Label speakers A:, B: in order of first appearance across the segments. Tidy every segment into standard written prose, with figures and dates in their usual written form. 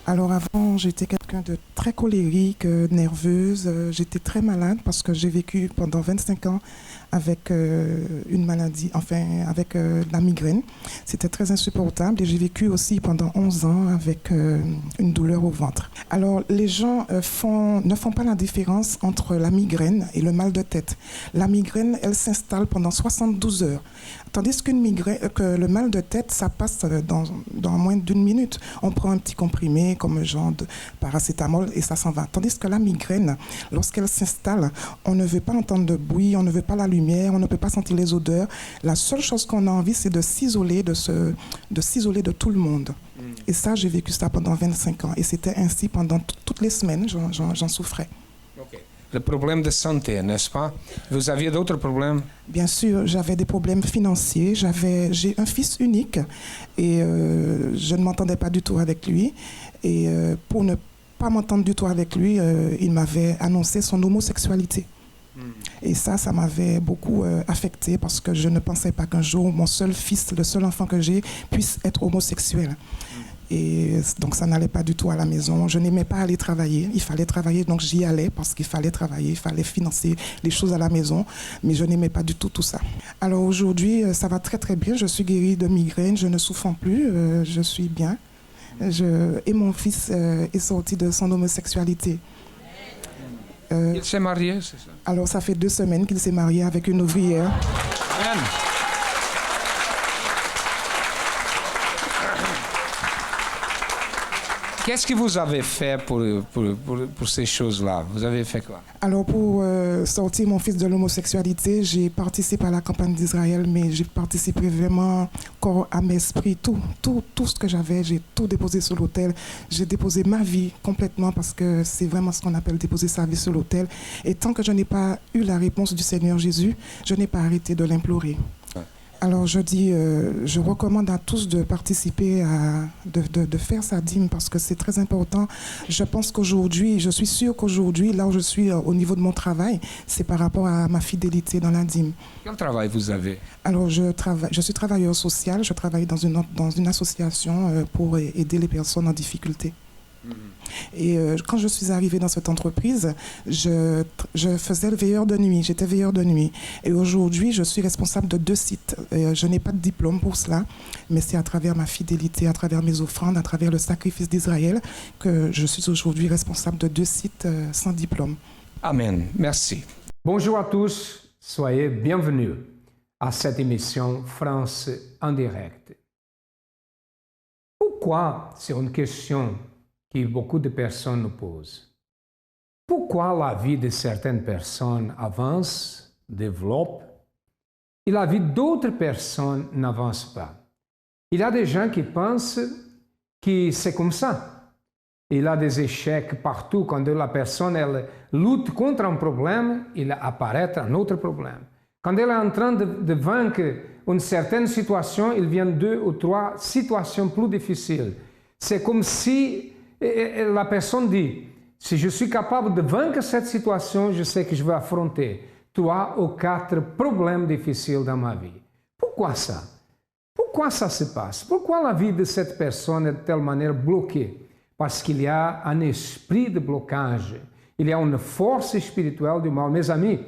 A: Alors avant, j'étais quelqu'un de très colérique, nerveuse. J'étais très malade parce que j'ai vécu pendant 25 ans avec une maladie, enfin avec la migraine. C'était très insupportable et j'ai vécu aussi pendant 11 ans avec une douleur au ventre. Alors les gens ne font pas la différence entre la migraine et le mal de tête. La migraine, elle s'installe pendant 72 heures. Tandis que le mal de tête, ça passe dans moins d'une minute. On prend un petit comprimé comme un genre de paracétamol et ça s'en va. Tandis que la migraine, lorsqu'elle s'installe, on ne veut pas entendre de bruit, on ne veut pas la lumière, on ne peut pas sentir les odeurs. La seule chose qu'on a envie, c'est de s'isoler de tout le monde. Et ça, j'ai vécu ça pendant 25 ans. Et c'était ainsi pendant toutes les semaines, j'en souffrais.
B: Okay. Le problème de santé, n'est-ce pas? Vous aviez d'autres problèmes?
A: Bien sûr, j'avais des problèmes financiers. J'ai un fils unique et je ne m'entendais pas du tout avec lui. Et pour ne pas m'entendre du tout avec lui, il m'avait annoncé son homosexualité. Et ça m'avait beaucoup affecté parce que je ne pensais pas qu'un jour mon seul fils, le seul enfant que j'ai, puisse être homosexuel. Et donc ça n'allait pas du tout à la maison. Je n'aimais pas aller travailler. Il fallait travailler, donc j'y allais parce qu'il fallait travailler, il fallait financer les choses à la maison. Mais je n'aimais pas du tout ça. Alors aujourd'hui, ça va très très bien. Je suis guérie de migraine, je ne souffre plus, je suis bien. Et mon fils est sorti de son homosexualité.
B: Il s'est marié, c'est ça?
A: Alors ça fait 2 semaines qu'il s'est marié avec une ouvrière.
B: Amen. Qu'est-ce que vous avez fait pour ces choses-là? Vous avez fait quoi?
A: Alors pour sortir mon fils de l'homosexualité, j'ai participé à la campagne d'Israël, mais j'ai participé vraiment corps, âme, esprit, tout ce que j'avais, j'ai tout déposé sur l'autel. J'ai déposé ma vie complètement parce que c'est vraiment ce qu'on appelle déposer sa vie sur l'autel. Et tant que je n'ai pas eu la réponse du Seigneur Jésus, je n'ai pas arrêté de l'implorer. Alors je recommande à tous de participer, de faire sa dîme parce que c'est très important. Je suis sûre qu'aujourd'hui, là où je suis au niveau de mon travail, c'est par rapport à ma fidélité dans la dîme.
B: Quel travail vous avez?
A: Alors je suis travailleur social, je travaille dans une association pour aider les personnes en difficulté. Et quand je suis arrivée dans cette entreprise, je faisais le veilleur de nuit, j'étais veilleur de nuit. Et aujourd'hui, je suis responsable de 2 sites. Je n'ai pas de diplôme pour cela, mais c'est à travers ma fidélité, à travers mes offrandes, à travers le sacrifice d'Israël que je suis aujourd'hui responsable de 2 sites sans diplôme.
B: Amen. Merci.
C: Bonjour à tous, soyez bienvenus à cette émission France en direct. Pourquoi, c'est une question que beaucoup de personnes nous posent. Pourquoi la vie de certaines personnes avance, développe, et la vie d'autres personnes n'avance pas? Il y a des gens qui pensent que c'est comme ça. Il y a des échecs partout. Quand la personne elle lutte contre un problème, il apparaît un autre problème. Quand elle est en train de vaincre une certaine situation, il vient 2 ou 3 situations plus difficiles. C'est comme si la personne dit, si je suis capable de vaincre cette situation, je sais que je vais affronter 3 ou 4 problèmes difficiles dans ma vie. Pourquoi ça? Pourquoi ça se passe? Pourquoi la vie de cette personne est de telle manière bloquée? Parce qu'il y a un esprit de blocage. Il y a une force spirituelle du mal. Mes amis,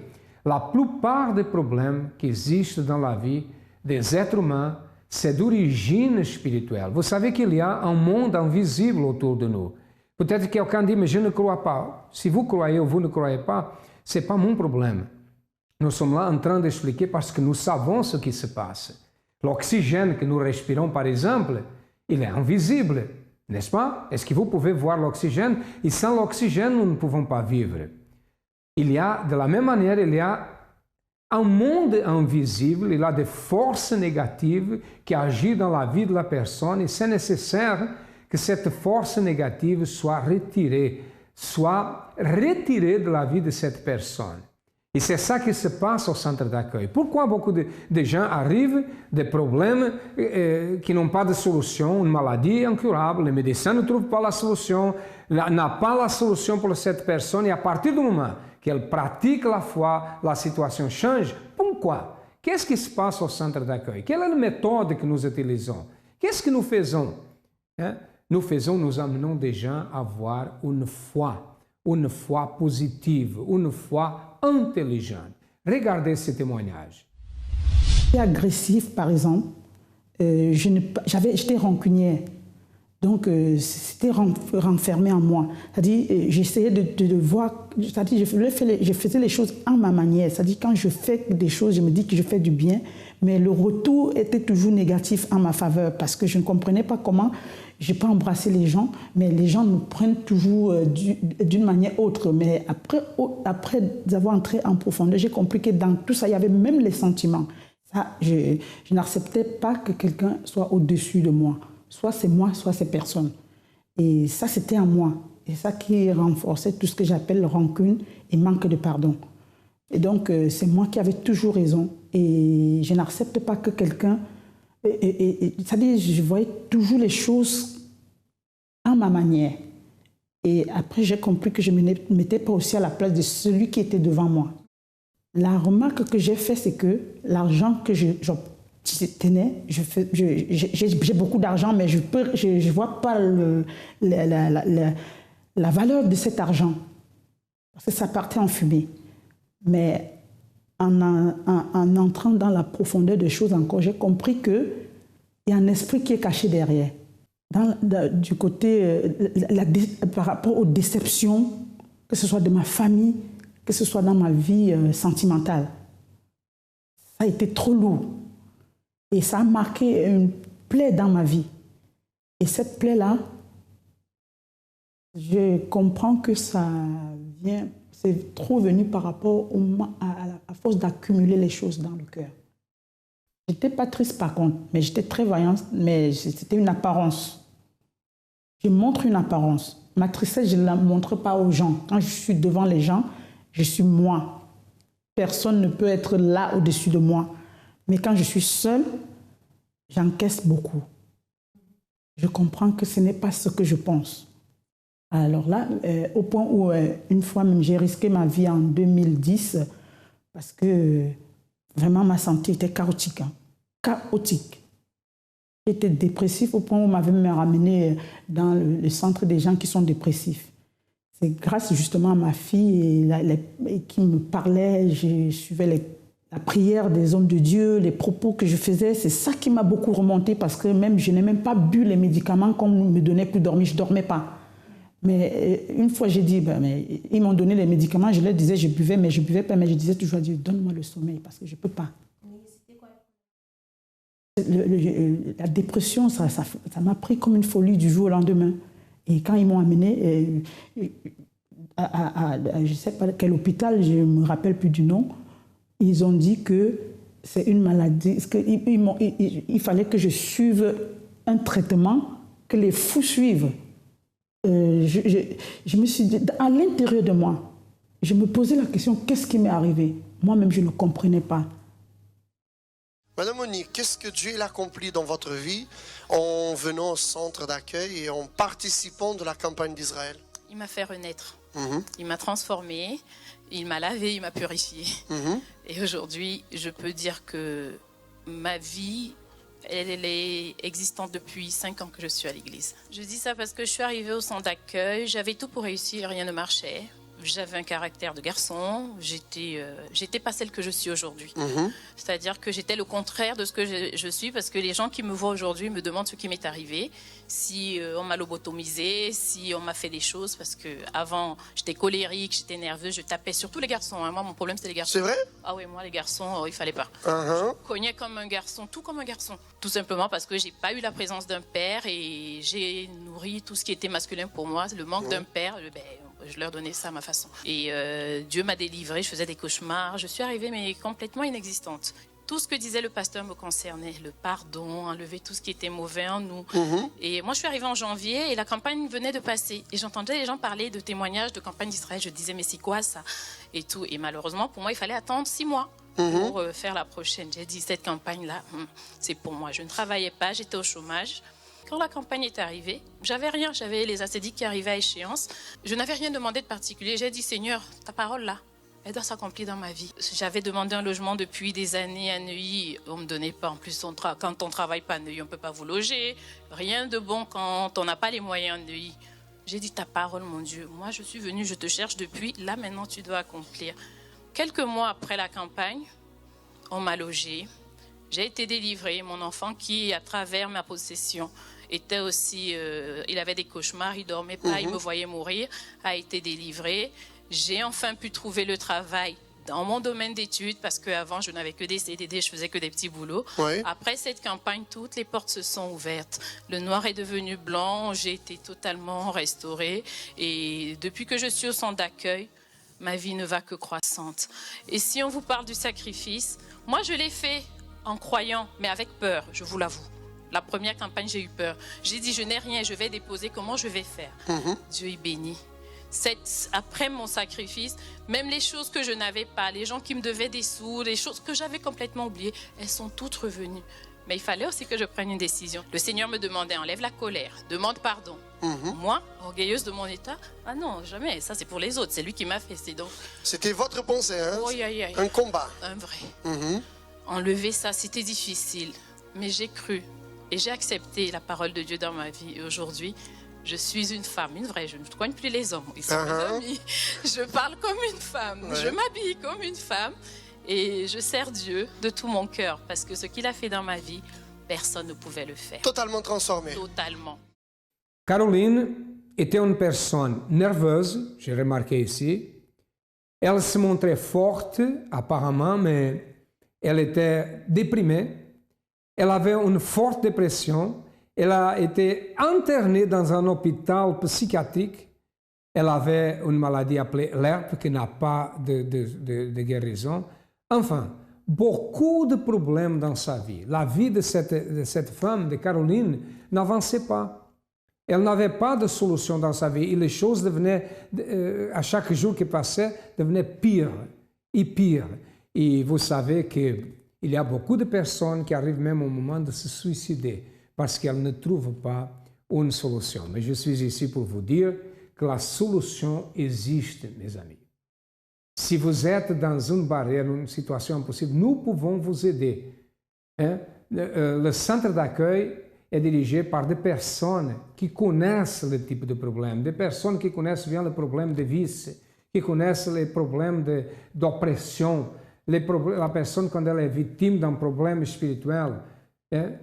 C: la plupart des problèmes qui existent dans la vie des êtres humains, c'est d'origine spirituelle. Vous savez qu'il y a un monde invisible autour de nous. Peut-être que quelqu'un dit, mais je ne crois pas. Si vous croyez ou vous ne croyez pas, ce n'est pas mon problème. Nous sommes là en train d'expliquer parce que nous savons ce qui se passe. L'oxygène que nous respirons, par exemple, il est invisible, n'est-ce pas? Est-ce que vous pouvez voir l'oxygène? Et sans l'oxygène, nous ne pouvons pas vivre. Il y a, de la même manière, il y a un monde invisible, il y a des forces négatives qui agissent dans la vie de la personne et c'est nécessaire que cette force négative soit retirée de la vie de cette personne. Et c'est ça qui se passe au centre d'accueil. Pourquoi beaucoup de gens arrivent des problèmes qui n'ont pas de solution, une maladie incurable, les médecins ne trouvent pas la solution, n'a pas la solution pour cette personne et à partir du moment qu'elle pratique la foi, la situation change. Pourquoi? Qu'est-ce qui se passe au centre d'accueil? Quelle est la méthode que nous utilisons? Qu'est-ce que nous faisons? nous amenons des gens à avoir une foi positive, une foi intelligente. Regardez ce témoignage.
D: J'étais agressif, par exemple. J'étais rancunière. Donc, c'était renfermé en moi. C'est-à-dire, j'essayais de voir... C'est-à-dire, je faisais les choses à ma manière. C'est-à-dire, quand je fais des choses, je me dis que je fais du bien. Mais le retour était toujours négatif en ma faveur parce que je ne comprenais pas comment je peux embrasser les gens, mais les gens nous prennent toujours d'une manière autre. Mais après avoir entré en profondeur, j'ai compris que dans tout ça, il y avait même les sentiments. Ça, je n'acceptais pas que quelqu'un soit au-dessus de moi. Soit c'est moi, soit c'est personne. Et ça, c'était en moi. Et ça qui renforçait tout ce que j'appelle rancune et manque de pardon. Et donc, c'est moi qui avais toujours raison. Et je n'accepte pas que quelqu'un... C'est-à-dire, je voyais toujours les choses à ma manière. Et après, j'ai compris que je ne me mettais pas aussi à la place de celui qui était devant moi. La remarque que j'ai faite, c'est que l'argent que je tenais, j'ai beaucoup d'argent, mais je ne vois pas la valeur de cet argent. Parce que ça partait en fumée. Mais en entrant dans la profondeur des choses encore, j'ai compris qu'il y a un esprit qui est caché derrière. Du côté, par rapport aux déceptions, que ce soit de ma famille, que ce soit dans ma vie sentimentale. Ça a été trop lourd. Et ça a marqué une plaie dans ma vie. Et cette plaie-là, je comprends que ça vient, c'est trop venu par rapport à force d'accumuler les choses dans le cœur. Je n'étais pas triste par contre, mais j'étais très voyante, mais c'était une apparence. Je montre une apparence. Ma tristesse, je ne la montre pas aux gens. Quand je suis devant les gens, je suis moi. Personne ne peut être là au-dessus de moi. Mais quand je suis seule, j'encaisse beaucoup. Je comprends que ce n'est pas ce que je pense. Alors là, au point où une fois même j'ai risqué ma vie en 2010 parce que vraiment ma santé était chaotique. Chaotique. J'étais dépressif au point où on m'avait même ramené dans le centre des gens qui sont dépressifs. C'est grâce justement à ma fille qui me parlait, je suivais la prière des hommes de Dieu, les propos que je faisais, c'est ça qui m'a beaucoup remonté parce que même je n'ai même pas bu les médicaments qu'on me donnait pour dormir, je ne dormais pas. Mais une fois j'ai dit, mais ils m'ont donné les médicaments, je leur disais, je buvais, mais je ne buvais pas, mais je disais toujours à Dieu, donne-moi le sommeil parce que je ne peux pas. C'était quoi? La dépression, ça m'a pris comme une folie du jour au lendemain. Et quand ils m'ont amené je ne sais pas quel hôpital, je ne me rappelle plus du nom, ils ont dit que c'est une maladie, il fallait que je suive un traitement que les fous suivent. Je me suis dit, à l'intérieur de moi, je me posais la question, qu'est-ce qui m'est arrivé? Moi-même, je ne comprenais pas.
E: Madame Monique, qu'est-ce que Dieu a accompli dans votre vie en venant au centre d'accueil et en participant de la campagne d'Israël?
F: Il m'a fait renaître. Il m'a transformée, il m'a lavé, il m'a purifiée. Et aujourd'hui, je peux dire que ma vie, elle est existante depuis 5 ans que je suis à l'église. Je dis ça parce que je suis arrivée au centre d'accueil, j'avais tout pour réussir, rien ne marchait. J'avais un caractère de garçon, j'étais pas celle que je suis aujourd'hui. C'est-à-dire que j'étais le contraire de ce que je suis parce que les gens qui me voient aujourd'hui me demandent ce qui m'est arrivé, si on m'a lobotomisé, si on m'a fait des choses parce que avant j'étais colérique, j'étais nerveuse, je tapais surtout les garçons. Moi mon problème c'était les garçons.
E: C'est vrai?
F: Ah oui, moi les garçons, il fallait pas. Je cognais comme un garçon, tout comme un garçon. Tout simplement parce que j'ai pas eu la présence d'un père et j'ai nourri tout ce qui était masculin pour moi, le manque d'un père. Je leur donnais ça à ma façon. Et Dieu m'a délivrée, je faisais des cauchemars. Je suis arrivée, mais complètement inexistante. Tout ce que disait le pasteur me concernait. Le pardon, enlever tout ce qui était mauvais en nous. Et moi, je suis arrivée en janvier et la campagne venait de passer. Et j'entendais les gens parler de témoignages de campagne d'Israël. Je disais, mais c'est quoi ça? Et tout. Et malheureusement, pour moi, il fallait attendre 6 mois pour faire la prochaine. J'ai dit, cette campagne-là, c'est pour moi. Je ne travaillais pas, j'étais au chômage. Quand la campagne est arrivée, j'avais rien, j'avais les ascédiques qui arrivaient à échéance. Je n'avais rien demandé de particulier. J'ai dit, Seigneur, ta parole là, elle doit s'accomplir dans ma vie. J'avais demandé un logement depuis des années à Neuilly. On ne me donnait pas. En plus, quand on ne travaille pas à Neuilly, on ne peut pas vous loger. Rien de bon quand on n'a pas les moyens à Neuilly. J'ai dit, ta parole, mon Dieu. Moi, je suis venue, je te cherche depuis. Là, maintenant, tu dois accomplir. Quelques mois après la campagne, on m'a logée. J'ai été délivrée. Mon enfant qui, à travers ma possession, était aussi... il avait des cauchemars, il ne dormait pas, il me voyait mourir, a été délivré. J'ai enfin pu trouver le travail dans mon domaine d'études parce qu'avant, je n'avais que des CDD, je faisais que des petits boulots. Oui. Après cette campagne, toutes les portes se sont ouvertes. Le noir est devenu blanc, j'ai été totalement restaurée. Et depuis que je suis au centre d'accueil, ma vie ne va que croissante. Et si on vous parle du sacrifice, moi, je l'ai fait en croyant, mais avec peur, je vous l'avoue. La première campagne, j'ai eu peur. J'ai dit, je n'ai rien, je vais déposer, comment je vais faire? Dieu est béni. Après mon sacrifice, même les choses que je n'avais pas, les gens qui me devaient des sous, les choses que j'avais complètement oubliées, elles sont toutes revenues. Mais il fallait aussi que je prenne une décision. Le Seigneur me demandait, enlève la colère, demande pardon. Moi, orgueilleuse de mon état, ah non, jamais, ça c'est pour les autres, c'est lui qui m'a fait.
E: C'était votre pensée, hein? Un combat.
F: Un vrai. Enlever ça, c'était difficile, mais j'ai cru et j'ai accepté la parole de Dieu dans ma vie. Et aujourd'hui, je suis une femme, une vraie, je ne coigne plus les hommes. Ils sont mes amis. Je parle comme une femme, je m'habille comme une femme et je sers Dieu de tout mon cœur parce que ce qu'il a fait dans ma vie, personne ne pouvait le faire.
E: Totalement transformée.
F: Totalement.
C: Caroline était une personne nerveuse, j'ai remarqué ici. Elle se montrait forte apparemment, mais elle était déprimée. Elle avait une forte dépression. Elle a été internée dans un hôpital psychiatrique. Elle avait une maladie appelée l'herpes qui n'a pas de guérison. Enfin, beaucoup de problèmes dans sa vie. La vie de cette femme, de Caroline, n'avançait pas. Elle n'avait pas de solution dans sa vie. Et les choses devenaient, à chaque jour qui passait, devenaient pires et pires. Et vous savez qu'il y a beaucoup de personnes qui arrivent même au moment de se suicider parce qu'elles ne trouvent pas une solution. Mais je suis ici pour vous dire que la solution existe, mes amis. Si vous êtes dans une barrière, une situation impossible, nous pouvons vous aider. Le centre d'accueil est dirigé par des personnes qui connaissent le type de problème, des personnes qui connaissent bien le problème de vice, qui connaissent les problèmes d'oppression, la personne quand elle est victime d'un problème spirituel.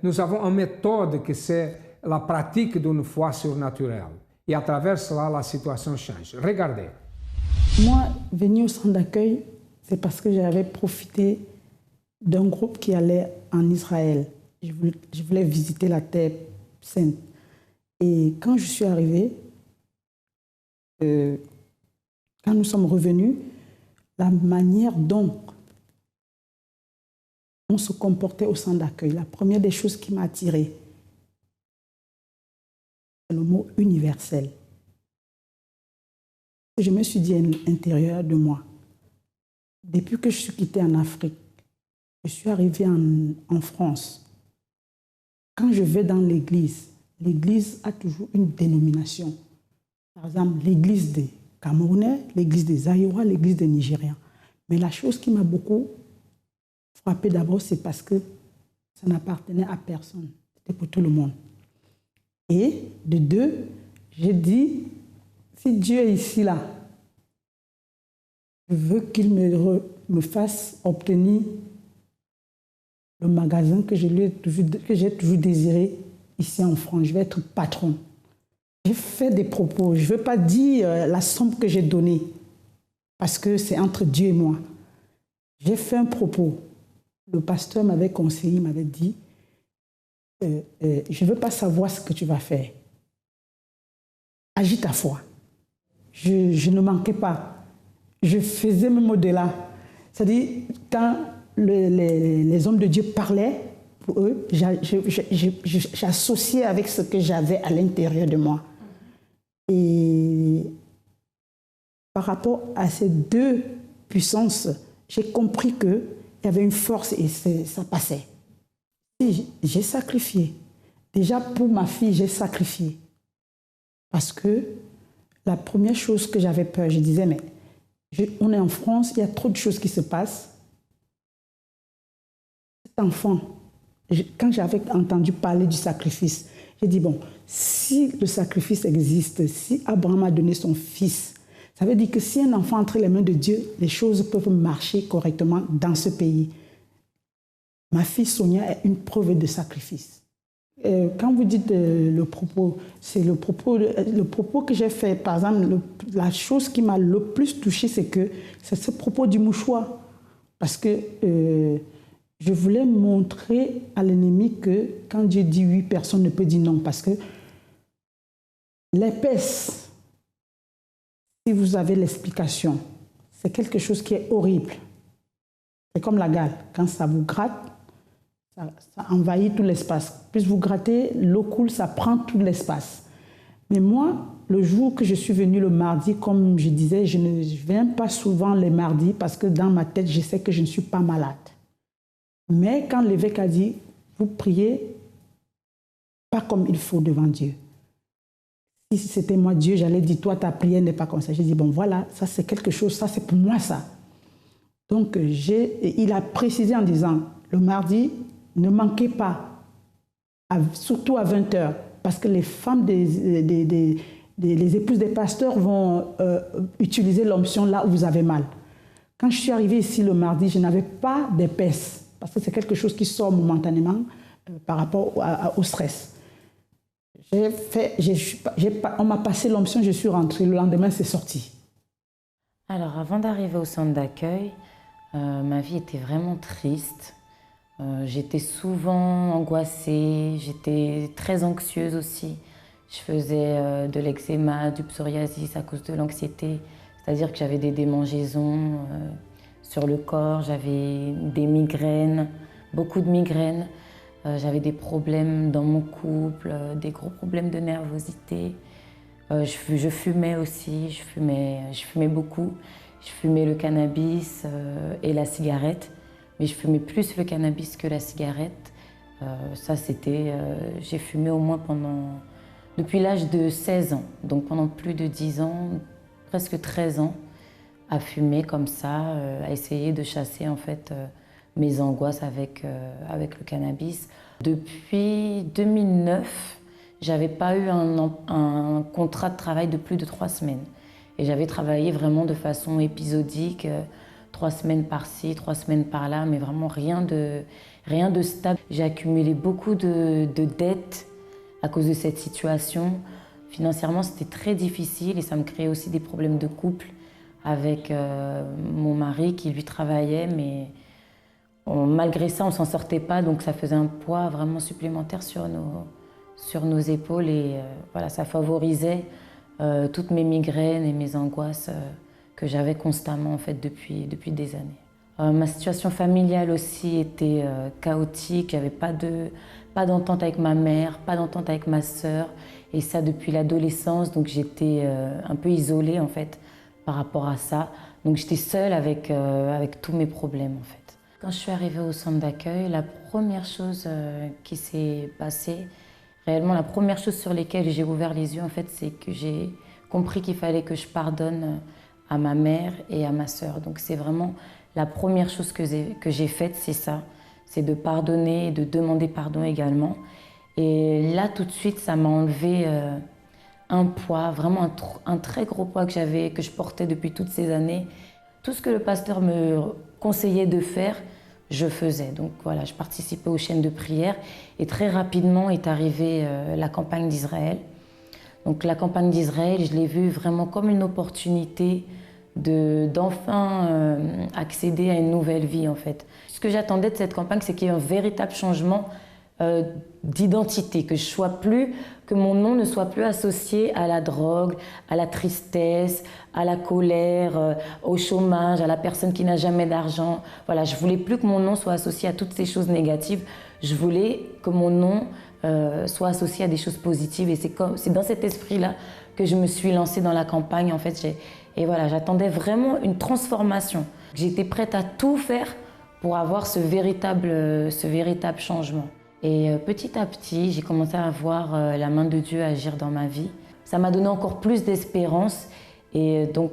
C: Nous avons une méthode qui c'est la pratique d'une foi surnaturelle. Et à travers cela, la situation change. Regardez.
D: Moi, venir au centre d'accueil, c'est parce que j'avais profité d'un groupe qui allait en Israël. Je voulais visiter la Terre Sainte. Et quand je suis arrivée, quand nous sommes revenus, la manière dont on se comportait au centre d'accueil, la première des choses qui m'a attirée, c'est le mot universel. Je me suis dit à l'intérieur de moi, depuis que je suis quittée en Afrique, je suis arrivée en France. Quand je vais dans l'église, l'église a toujours une dénomination. Par exemple, l'église des Camerounais, l'église des Aïwa, l'église des Nigériens. Mais la chose qui m'a beaucoup frappée d'abord, c'est parce que ça n'appartenait à personne. C'était pour tout le monde. Et de deux, j'ai dit, si Dieu est ici, là, je veux qu'il me fasse obtenir le magasin que j'ai toujours désiré ici en France. Je vais être patron. J'ai fait des propos. Je ne veux pas dire la somme que j'ai donnée, parce que c'est entre Dieu et moi. J'ai fait un propos. Le pasteur m'avait conseillé, il m'avait dit, je ne veux pas savoir ce que tu vas faire. Agis ta foi. Je ne manquais pas. Je faisais même au-delà. C'est-à-dire, quand les hommes de Dieu parlaient, pour eux, j'associais avec ce que j'avais à l'intérieur de moi. Et par rapport à ces deux puissances, j'ai compris qu'il y avait une force et ça passait. Et j'ai sacrifié. Déjà pour ma fille, j'ai sacrifié. Parce que la première chose que j'avais peur, je disais, mais On est en France, il y a trop de choses qui se passent. Cet enfant, quand j'avais entendu parler du sacrifice, j'ai dit, bon, si le sacrifice existe, si Abraham a donné son fils, ça veut dire que si un enfant entre les mains de Dieu, les choses peuvent marcher correctement dans ce pays. Ma fille Sonia est une preuve de sacrifice. Quand vous dites le propos, c'est le propos que j'ai fait. Par exemple, la chose qui m'a le plus touchée, c'est ce propos du mouchoir. Parce que je voulais montrer à l'ennemi que quand Dieu dit oui, personne ne peut dire non. Parce que l'épaisse, si vous avez l'explication, c'est quelque chose qui est horrible. C'est comme la gale. Quand ça vous gratte, ça envahit tout l'espace. Plus vous grattez, l'eau coule, ça prend tout l'espace. Mais moi, le jour que je suis venue le mardi, comme je disais, je ne viens pas souvent les mardis parce que dans ma tête, je sais que je ne suis pas malade. Mais quand l'évêque a dit, vous priez pas comme il faut devant Dieu. Si c'était moi Dieu, j'allais dire, toi, ta prière n'est pas comme ça. J'ai dit, bon voilà, ça c'est quelque chose, ça c'est pour moi ça. Donc il a précisé en disant, le mardi, ne manquez pas, surtout à 20h, parce que les femmes les épouses des pasteurs vont utiliser l'onction là où vous avez mal. Quand je suis arrivée ici le mardi, je n'avais pas d'épaisse, parce que c'est quelque chose qui sort momentanément par rapport au stress. On m'a passé l'onction, je suis rentrée, le lendemain c'est sorti.
G: Alors avant d'arriver au centre d'accueil, ma vie était vraiment triste. J'étais souvent angoissée, j'étais très anxieuse aussi. Je faisais de l'eczéma, du psoriasis à cause de l'anxiété. C'est-à-dire que j'avais des démangeaisons sur le corps, j'avais des migraines, beaucoup de migraines. J'avais des problèmes dans mon couple, des gros problèmes de nervosité. Je fumais aussi, je fumais beaucoup. Je fumais le cannabis et la cigarette. Mais je fumais plus le cannabis que la cigarette. J'ai fumé au moins depuis l'âge de 16 ans, donc pendant plus de 10 ans, presque 13 ans, à fumer comme ça, à essayer de chasser en fait mes angoisses avec le cannabis. Depuis 2009, j'avais pas eu un contrat de travail de plus de 3 semaines. Et j'avais travaillé vraiment de façon épisodique, 3 semaines par-ci, 3 semaines par-là, mais vraiment rien de stable. J'ai accumulé beaucoup de dettes à cause de cette situation. Financièrement, c'était très difficile et ça me créait aussi des problèmes de couple avec mon mari qui lui travaillait, mais malgré ça, on ne s'en sortait pas, donc ça faisait un poids vraiment supplémentaire sur nos épaules et voilà, ça favorisait toutes mes migraines et mes angoisses que j'avais constamment en fait depuis des années. Ma situation familiale aussi était chaotique, il n'y avait pas d'entente avec ma mère, pas d'entente avec ma sœur, et ça depuis l'adolescence, donc j'étais un peu isolée en fait par rapport à ça. Donc j'étais seule avec tous mes problèmes en fait. Quand je suis arrivée au centre d'accueil, la première chose qui s'est passée, réellement la première chose sur laquelle j'ai ouvert les yeux en fait, c'est que j'ai compris qu'il fallait que je pardonne à ma mère et à ma sœur. Donc c'est vraiment la première chose que j'ai faite, c'est ça. C'est de pardonner et de demander pardon également. Et là, tout de suite, ça m'a enlevé un poids, vraiment un très gros poids que je portais depuis toutes ces années. Tout ce que le pasteur me conseillait de faire, je faisais. Donc voilà, je participais aux chaînes de prière et très rapidement est arrivée la campagne d'Israël. Donc la campagne d'Israël, je l'ai vue vraiment comme une opportunité d'enfin accéder à une nouvelle vie en fait. Ce que j'attendais de cette campagne, c'est qu'il y ait un véritable changement d'identité, que mon nom ne soit plus associé à la drogue, à la tristesse, à la colère, au chômage, à la personne qui n'a jamais d'argent. Voilà, je voulais plus que mon nom soit associé à toutes ces choses négatives. Je voulais que mon nom soit associé à des choses positives. Et c'est dans cet esprit-là que je me suis lancée dans la campagne. En fait, et voilà, j'attendais vraiment une transformation. J'étais prête à tout faire pour avoir ce véritable changement. Et petit à petit, j'ai commencé à voir la main de Dieu agir dans ma vie. Ça m'a donné encore plus d'espérance. Et donc,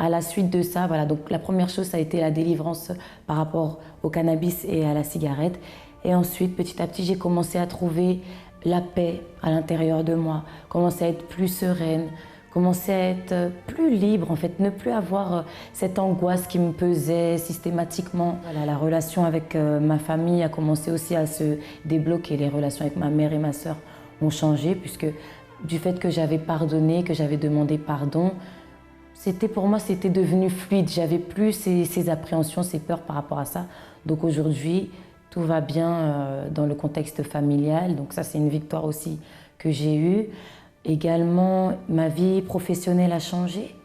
G: à la suite de ça, voilà, donc la première chose, ça a été la délivrance par rapport au cannabis et à la cigarette. Et ensuite, petit à petit, j'ai commencé à trouver la paix à l'intérieur de moi, commencer à être plus sereine, commencer à être plus libre, en fait, ne plus avoir cette angoisse qui me pesait systématiquement. Voilà, la relation avec ma famille a commencé aussi à se débloquer. Les relations avec ma mère et ma sœur ont changé, puisque du fait que j'avais pardonné, que j'avais demandé pardon, pour moi, c'était devenu fluide. J'avais plus ces appréhensions, ces peurs par rapport à ça. Donc aujourd'hui, tout va bien dans le contexte familial. Donc ça, c'est une victoire aussi que j'ai eue. Également, ma vie professionnelle a changé.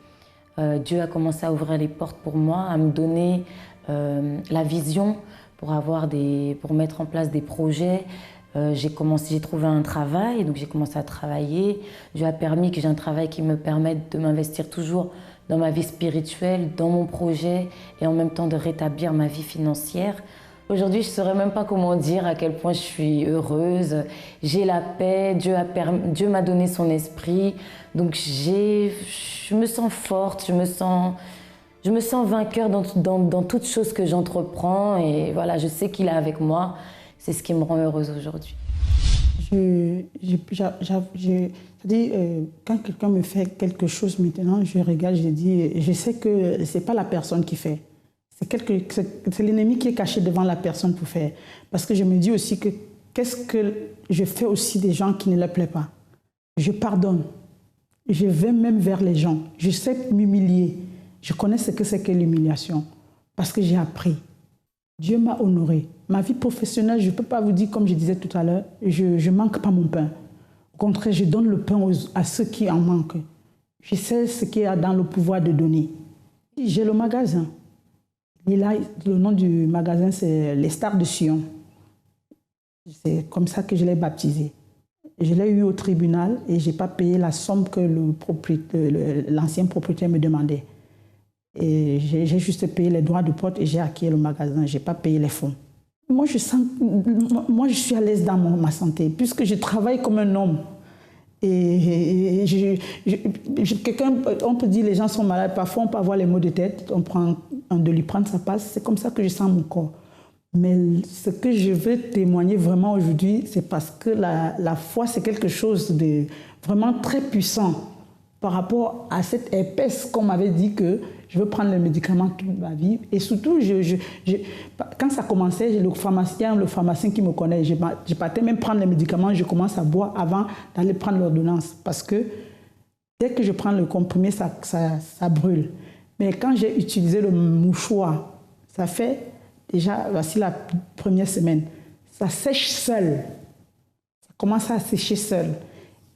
G: Dieu a commencé à ouvrir les portes pour moi, à me donner la vision pour mettre en place des projets. J'ai trouvé un travail, donc j'ai commencé à travailler. Dieu a permis que j'ai un travail qui me permette de m'investir toujours dans ma vie spirituelle, dans mon projet et en même temps de rétablir ma vie financière. Aujourd'hui, je ne saurais même pas comment dire à quel point je suis heureuse. J'ai la paix, Dieu m'a donné son esprit. Donc je me sens forte, je me sens vainqueur dans toute chose que j'entreprends. Et voilà, je sais qu'il est avec moi. C'est ce qui me rend heureuse aujourd'hui.
D: Quand quelqu'un me fait quelque chose maintenant, je regarde, je dis, je sais que ce n'est pas la personne qui fait. C'est l'ennemi qui est caché devant la personne pour faire. Parce que je me dis aussi que qu'est-ce que je fais aussi des gens qui ne leur plaît pas. Je pardonne. Je vais même vers les gens. Je sais m'humilier. Je connais ce que c'est que l'humiliation. Parce que j'ai appris. Dieu m'a honoré. Ma vie professionnelle, je ne peux pas vous dire, comme je disais tout à l'heure, je ne manque pas mon pain. Au contraire, je donne le pain à ceux qui en manquent. Je sais ce qu'il y a dans le pouvoir de donner. J'ai le magasin. Et là, le nom du magasin, c'est Les Stars de Sion. C'est comme ça que je l'ai baptisé. Je l'ai eu au tribunal et je n'ai pas payé la somme que l'ancien propriétaire me demandait. Et j'ai juste payé les droits de porte et j'ai acquis le magasin. Je n'ai pas payé les fonds. Moi, je suis à l'aise dans ma santé, puisque je travaille comme un homme. Et on peut dire les gens sont malades, parfois on peut avoir les maux de tête, on prend de lui prendre sa passe, c'est comme ça que je sens mon corps. Mais ce que je veux témoigner vraiment aujourd'hui, c'est parce que la foi, c'est quelque chose de vraiment très puissant par rapport à cette épaisse qu'on m'avait dit que je veux prendre les médicaments toute ma vie. Et surtout, quand ça commençait, le pharmacien qui me connaît, je partais même prendre les médicaments, je commence à boire avant d'aller prendre l'ordonnance. Parce que dès que je prends le comprimé, ça brûle. Mais quand j'ai utilisé le mouchoir, ça fait déjà, voici la première semaine, ça sèche seul. Ça commence à sécher seul.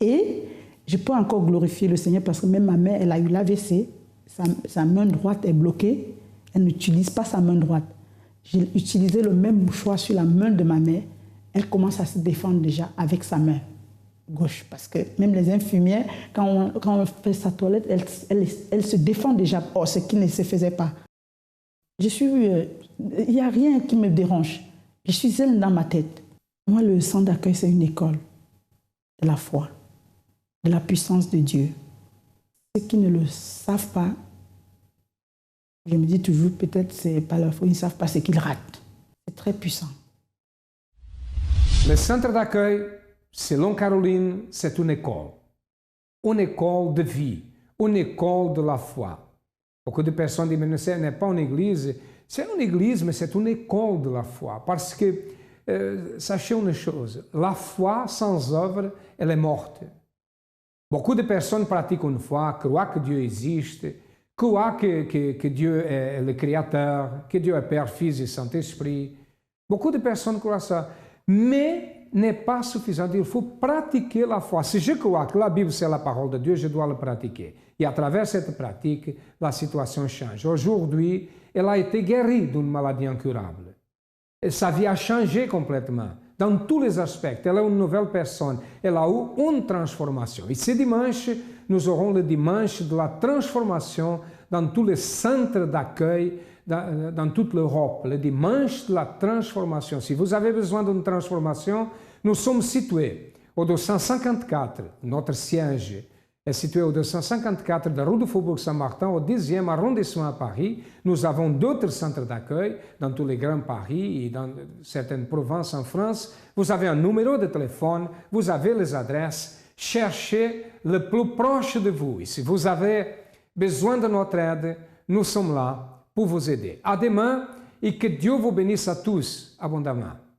D: Et je peux encore glorifier le Seigneur parce que même ma mère, elle a eu l'AVC. Sa main droite est bloquée. Elle n'utilise pas sa main droite. J'ai utilisé le même mouchoir sur la main de ma mère. Elle commence à se défendre déjà avec sa main gauche. Parce que même les infirmières, quand on fait sa toilette, elle se défend déjà. Oh, ce qui ne se faisait pas. Il n'y a rien qui me dérange. Je suis zen dans ma tête. Moi, le centre d'accueil, c'est une école de la foi, de la puissance de Dieu. Ceux qui ne le savent pas, je me dis toujours, peut-être c'est pas leur faute, ils ne savent pas ce qu'ils ratent. C'est très puissant.
C: Le centre d'accueil, selon Caroline, c'est une école de vie, une école de la foi. Beaucoup de personnes disent, mais ce n'est pas une église. C'est une église, mais c'est une école de la foi. Parce que, sachez une chose, la foi sans œuvre, elle est morte. Beaucoup de personnes pratiquent une foi, croient que Dieu existe, croient que Dieu est le Créateur, que Dieu est Père, Fils et Saint-Esprit. Beaucoup de personnes croient ça. Mais n'est pas suffisant. Il faut pratiquer la foi. Si je crois que la Bible c'est la parole de Dieu, je dois la pratiquer. Et à travers cette pratique, la situation change. Aujourd'hui, elle a été guérie d'une maladie incurable. Et sa vie a changé complètement. Dans tous les aspects, elle est une nouvelle personne. Elle a eu une transformation. Et ce dimanche, nous aurons le dimanche de la transformation dans tous les centres d'accueil dans toute l'Europe. Le dimanche de la transformation. Si vous avez besoin d'une transformation, nous sommes situés au 254, notre siège, est situé au 254 de la rue du Faubourg Saint-Martin, au 10e arrondissement à Paris. Nous avons d'autres centres d'accueil dans tous les grands Paris et dans certaines provinces en France. Vous avez un numéro de téléphone, vous avez les adresses. Cherchez le plus proche de vous. Et si vous avez besoin de notre aide, nous sommes là pour vous aider. À demain et que Dieu vous bénisse à tous abondamment.